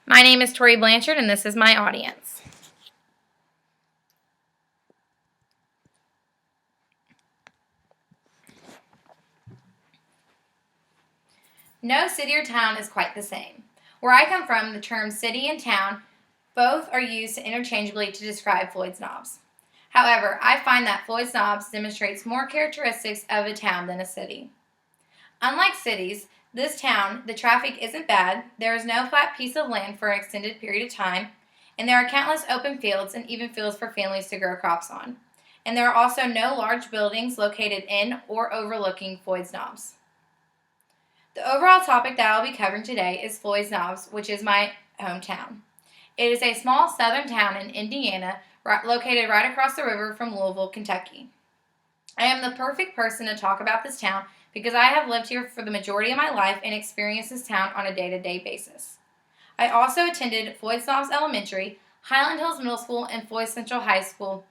My name is Tori Blanchard, and this is my audience. No city or town is quite the same. Where I come from, the terms city and town both are used interchangeably to describe Floyd's Knobs. However, I find that Floyd's Knobs demonstrates more characteristics of a town than a city. Unlike cities, this town, the traffic isn't bad, there is no flat piece of land for an extended period of time, and there are countless open fields and even fields for families to grow crops on. And there are also no large buildings located in or overlooking Floyd's Knobs. The overall topic that I'll be covering today is Floyd's Knobs, which is my hometown. It is a small southern town in Indiana, located right across the river from Louisville, Kentucky. I am the perfect person to talk about this town because I have lived here for the majority of my life and experienced this town on a day-to-day basis. I also attended Floyd's Knobs Elementary, Highland Hills Middle School, and Floyd Central High School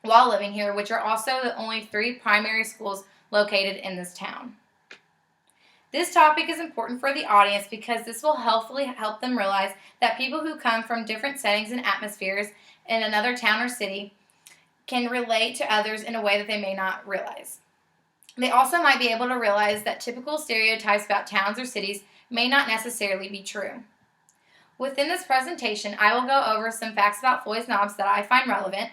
while living here, which are also the only 3 primary schools located in this town. This topic is important for the audience because this will hopefully help them realize that people who come from different settings and atmospheres in another town or city can relate to others in a way that they may not realize. They also might be able to realize that typical stereotypes about towns or cities may not necessarily be true. Within this presentation, I will go over some facts about Floyd's Knobs that I find relevant,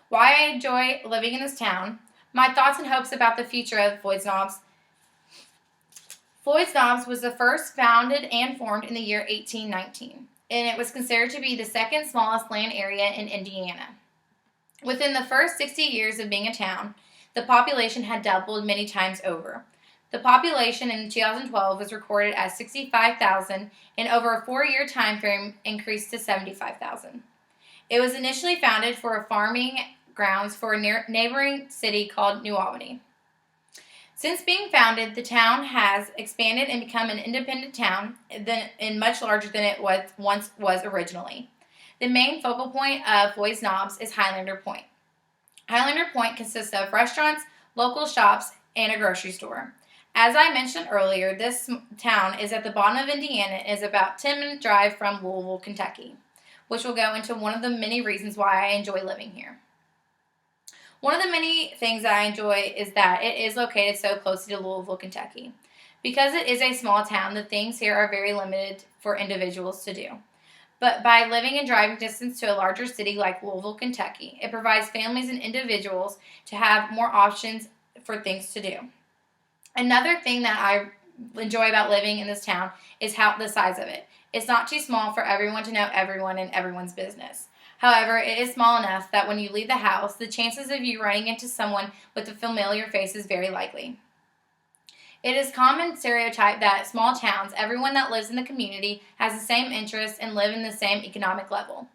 why I enjoy living in this town, my thoughts and hopes about the future of Floyd's Knobs. Floyd's Knobs was the first founded and formed in the year 1819, and it was considered to be the second smallest land area in Indiana. Within the first 60 years of being a town, the population had doubled many times over. The population in 2012 was recorded as 65,000 and over a 4-year time frame increased to 75,000. It was initially founded for farming grounds for a neighboring city called New Albany. Since being founded, the town has expanded and become an independent town and much larger than it once was originally. The main focal point of Floyd's Knobs is Highlander Point. Highlander Point consists of restaurants, local shops, and a grocery store. As I mentioned earlier, this town is at the bottom of Indiana and is about a 10-minute drive from Louisville, Kentucky, which will go into one of the many reasons why I enjoy living here. One of the many things that I enjoy is that it is located so close to Louisville, Kentucky. Because it is a small town, the things here are very limited for individuals to do. But by living in driving distance to a larger city like Louisville, Kentucky, it provides families and individuals to have more options for things to do. Another thing that I enjoy about living in this town is the size of it. It's not too small for everyone to know everyone and everyone's business. However, it is small enough that when you leave the house, the chances of you running into someone with a familiar face is very likely. It is common stereotype that at small towns, everyone that lives in the community has the same interests and live in the same economic level.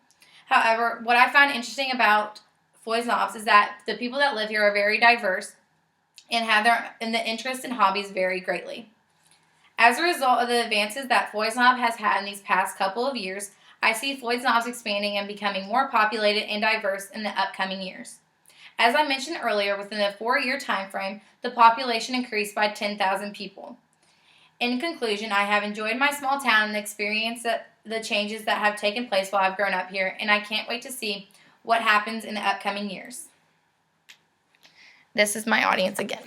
However, what I find interesting about Floyd's Knobs is that the people that live here are very diverse and the interests and hobbies vary greatly. As a result of the advances that Floyd's Knobs has had in these past couple of years, I see Floyd's Knobs expanding and becoming more populated and diverse in the upcoming years. As I mentioned earlier, within a 4-year time frame, the population increased by 10,000 people. In conclusion, I have enjoyed my small town and experienced the changes that have taken place while I've grown up here, and I can't wait to see what happens in the upcoming years. This is my audience again.